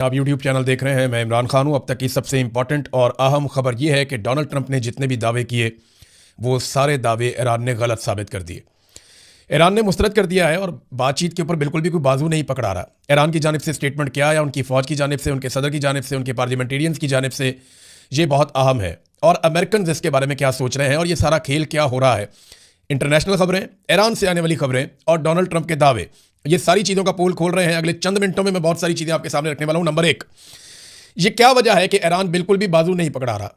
आप YouTube channel देख रहे हैं। मैं इमरान खान हूं। अब तक की सबसे इंपॉर्टेंट और अहम खबर यह है कि डोनाल्ड ट्रंप ने जितने भी दावे किए वो सारे दावे ईरान ने गलत साबित कर दिए। ईरान ने मुस्तरद कर दिया है और बातचीत के ऊपर बिल्कुल भी कोई बाजू नहीं पकड़ा रहा। ईरान की जानिब से स्टेटमेंट क्या है, उनकी फ़ौज की जानिब से, उनके सदर की जानिब से, उनके पार्लियामेंटेरियंस की जानिब से, ये बहुत अहम है। और अमेरिकन इसके बारे में क्या सोच रहे हैं और ये सारा खेल क्या हो रहा है। इंटरनेशनल खबरें, ईरान से आने वाली खबरें और डोनाल्ड ट्रंप के दावे, ये सारी चीज़ों का पोल खोल रहे हैं। अगले चंद मिनटों में मैं बहुत सारी चीज़ें आपके सामने रखने वाला हूं। नंबर एक, ये क्या वजह है कि ईरान बिल्कुल भी बाजू नहीं पकड़ा रहा।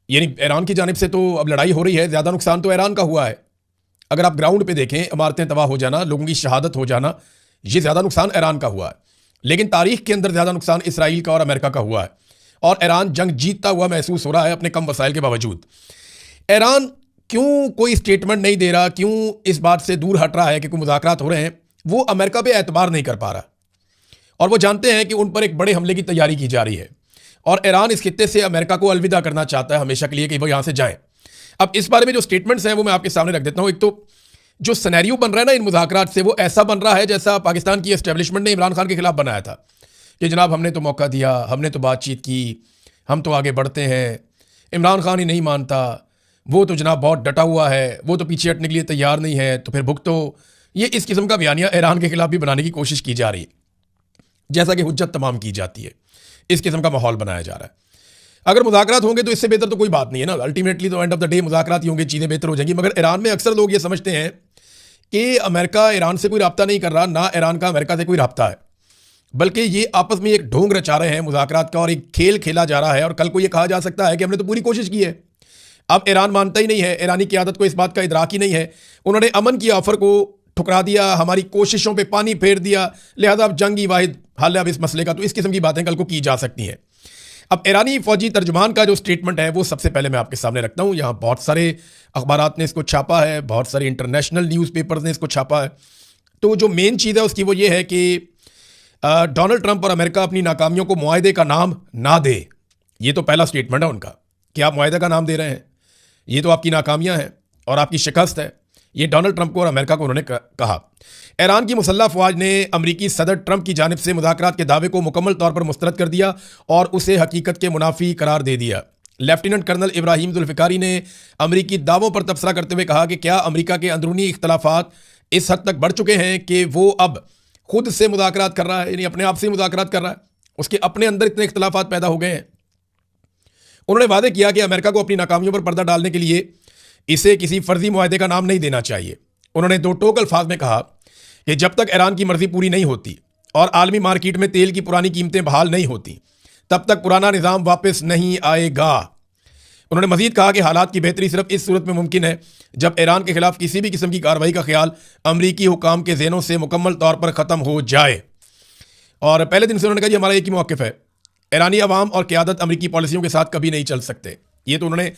यानी ईरान की जानिब से तो अब लड़ाई हो रही है, ज़्यादा नुकसान तो ईरान का हुआ है। अगर आप ग्राउंड पे देखें, इमारतें तबाह हो जाना, लोगों की शहादत हो जाना, ये ज़्यादा नुकसान ईरान का हुआ है। लेकिन तारीख के अंदर ज़्यादा नुकसान इसराइल का और अमेरिका का हुआ है। और ईरान जंग जीतता हुआ महसूस हो रहा है अपने कम वसाइल के बावजूद। ईरान क्यों कोई स्टेटमेंट नहीं दे रहा, क्यों इस बात से दूर हट रहा है कि कोई मुज़ाकरात हो रहे हैं, वो अमेरिका पे एतबार नहीं कर पा रहा। और वो जानते हैं कि उन पर एक बड़े हमले की तैयारी की जा रही है और ईरान इस खित्ते से अमेरिका को अलविदा करना चाहता है हमेशा के लिए कि वो यहाँ से जाए। अब इस बारे में जो स्टेटमेंट्स हैं वो मैं आपके सामने रख देता हूँ। एक तो जो सिनेरियो बन रहा है ना इन मुज़ाकरात से, वो ऐसा बन रहा है जैसा पाकिस्तान की एस्टेब्लिशमेंट ने इमरान खान के खिलाफ बनाया था कि जनाब हमने तो मौका दिया, हमने तो बातचीत की, हम तो आगे बढ़ते हैं, इमरान खान ही नहीं मानता, वो तो जनाब बहुत डटा हुआ है, वो तो पीछे हटने के लिए तैयार नहीं है, तो फिर भुगतो। ये इस किस्म का बयानिया ईरान के खिलाफ भी बनाने की कोशिश की जा रही है, जैसा कि हुज्जत तमाम की जाती है। इस किस्म का माहौल बनाया जा रहा है। अगर मुज़ाकरात होंगे तो इससे बेहतर तो कोई बात नहीं है ना। अल्टीमेटली तो एंड ऑफ द डे मुज़ाकरात ही होंगे, चीज़ें बेहतर हो जाएंगी। मगर ईरान में अक्सर लोग ये समझते हैं कि अमेरिका ईरान से कोई रब्ता नहीं कर रहा, ना ईरान का अमेरिका से कोई रब्ता है, बल्कि ये आपस में एक ढोंग रचा रहे हैं मुज़ाकरात का और एक खेल खेला जा रहा है। और कल को ये कहा जा सकता है कि हमने तो पूरी कोशिश की है। अब ईरान मानता ही नहीं है, ईरानी क़यादत को इस बात का इदराक ही नहीं है। उन्होंने अमन की ऑफर को ठुकरा दिया, हमारी कोशिशों पे पानी फेर दिया, लिहाजा अब जंग ही वाहिद हल है अब इस मसले का। तो इस किस्म की बातें कल को की जा सकती हैं। अब ईरानी फौजी तर्जुमान का जो स्टेटमेंट है वो सबसे पहले मैं आपके सामने रखता हूँ। यहाँ बहुत सारे अखबारात ने इसको छापा है, बहुत सारे इंटरनेशनल न्यूज़पेपर्स ने इसको छापा है। तो जो मेन चीज़ है उसकी वो ये है कि डोनाल्ड ट्रंप और अमेरिका अपनी नाकामियों को मुआहदे का नाम ना दे। ये तो पहला स्टेटमेंट है उनका कि आप मुआहदे का नाम दे रहे हैं, ये तो आपकी नाकामियाँ हैं और आपकी शिकस्त है। ये डोनाल्ड ट्रंप को और अमेरिका को उन्होंने कहा। ईरान की मुसल्लह फ़ौज ने अमरीकी सदर ट्रंप की जानिब से मुज़ाकरात के दावे को मुकम्मल तौर पर मुस्तरद कर दिया और उसे हकीकत के मुनाफी करार दे दिया। लेफ्टिनेंट कर्नल इब्राहिम जुल्फ़िकारी ने अमरीकी दावों पर तबसरा करते हुए कहा कि क्या अमरीका के अंदरूनी इख्तलाफात इस हद तक बढ़ चुके हैं कि वो अब खुद से मुज़ाकरात कर रहा है, यानी अपने आप से मुज़ाकरात कर रहा है, उसके अपने अंदर इतने इख्तलाफात पैदा हो गए हैं। उन्होंने वादे किया कि अमेरिका को अपनी नाकामियों पर पर्दा डालने के लिए इसे किसी फर्जी मुआहदे का नाम नहीं देना चाहिए। उन्होंने दो टोक अल्फाज में कहा कि जब तक ईरान की मर्जी पूरी नहीं होती और आलमी मार्केट में तेल की पुरानी कीमतें बहाल नहीं होती, तब तक पुराना निज़ाम वापस नहीं आएगा। उन्होंने मजीद कहा कि हालात की बेहतरी सिर्फ इस सूरत में मुमकिन है जब ईरान के खिलाफ किसी भी किस्म की कार्रवाई का ख्याल अमरीकी हुकाम के ज़हनों से मुकम्मल तौर पर ख़त्म हो जाए। और पहले दिन से उन्होंने कहा कि हमारा एक ही मौक़िफ़ है, ईरानी अवाम और क़यादत अमरीकी पॉलिसियों के साथ कभी नहीं चल सकते। ये तो उन्होंने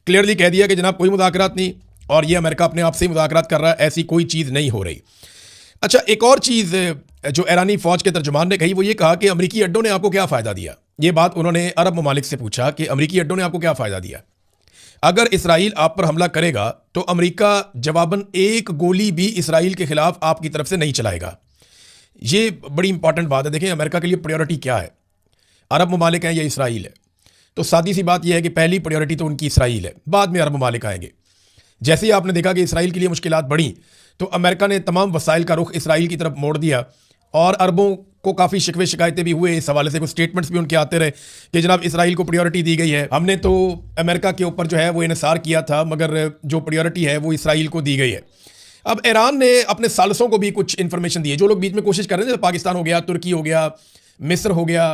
क्लियरली कह दिया कि जनाब कोई मुज़ाकरात नहीं, और ये अमेरिका अपने आप से ही मुज़ाकरात कर रहा है, ऐसी कोई चीज़ नहीं हो रही। अच्छा, एक और चीज़ जो ईरानी फ़ौज के तर्जुमान ने कही वो ये कहा कि अमरीकी अड्डों ने आपको क्या फ़ायदा दिया। ये बात उन्होंने अरब ममालिक से पूछा कि अमरीकी अड्डों ने आपको क्या फ़ायदा दिया। अगर इसराइल आप पर हमला करेगा तो अमरीका जवाबन एक गोली भी इसराइल के खिलाफ आपकी तरफ से नहीं चलाएगा। ये बड़ी इंपॉर्टेंट बात है। देखें अमेरिका के लिए प्रायोरिटी क्या है, अरब ममालिक हैं या इसराइल है। तो सादी सी बात यह है कि पहली प्रायोरिटी तो उनकी इसराइल है, बाद में अरब ममालिक आएंगे। जैसे ही आपने देखा कि इसराइल के लिए मुश्किलात बढ़ी तो अमेरिका ने तमाम वसाइल का रुख इसराइल की तरफ मोड़ दिया और अरबों को काफ़ी शिकवे शिकायतें भी हुए इस हवाले से। कुछ स्टेटमेंट्स भी उनके आते रहे कि जनाब इसराइल को प्रायोरिटी दी गई है, हमने तो अमेरिका के ऊपर जो है वो इन्हिसार किया था, मगर जो प्रायोरिटी है वो इसराइल को दी गई है। अब ईरान ने अपने सालसों को भी कुछ इन्फॉर्मेशन दी है। जो लोग बीच में कोशिश कर रहे थे, पाकिस्तान हो गया, तुर्की हो गया, मिस्र हो गया,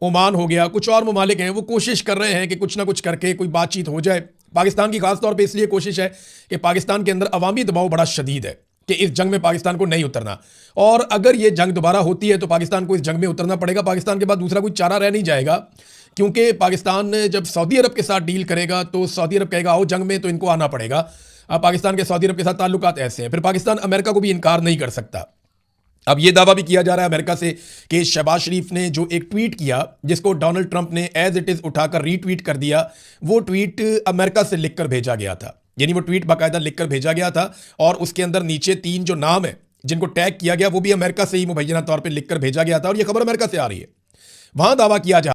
ओमान हो गया, कुछ और ममालिक हैं, वो कोशिश कर रहे हैं कि कुछ ना कुछ करके कोई बातचीत हो जाए। पाकिस्तान की खास तौर पे इसलिए कोशिश है कि पाकिस्तान के अंदर अवामी दबाव बड़ा शदीद है कि इस जंग में पाकिस्तान को नहीं उतरना, और अगर ये जंग दोबारा होती है तो पाकिस्तान को इस जंग में उतरना पड़ेगा। पाकिस्तान के बाद दूसरा कोई चारा रह नहीं जाएगा, क्योंकि पाकिस्तान जब सऊदी अरब के साथ डील करेगा तो सऊदी अरब कहेगा आओ जंग में, तो इनको आना पड़ेगा। अब पाकिस्तान के सऊदी अरब के साथ ताल्लुकात ऐसे हैं, फिर पाकिस्तान अमेरिका को भी इनकार नहीं कर सकता। अब ये दावा भी किया जा रहा है अमेरिका से कि शहबाज शरीफ ने जो एक ट्वीट किया जिसको डोनाल्ड ट्रंप ने एज इट इज़ उठाकर रीट्वीट कर दिया, वो ट्वीट अमेरिका से लिखकर भेजा गया था। यानी वो ट्वीट बाकायदा लिखकर भेजा गया था और उसके अंदर नीचे 3 जो नाम है जिनको टैग किया गया वो भी अमेरिका से ही मुबैना तौर पर लिखकर भेजा गया था, और ये खबर अमेरिका से आ रही है। वहां दावा किया जा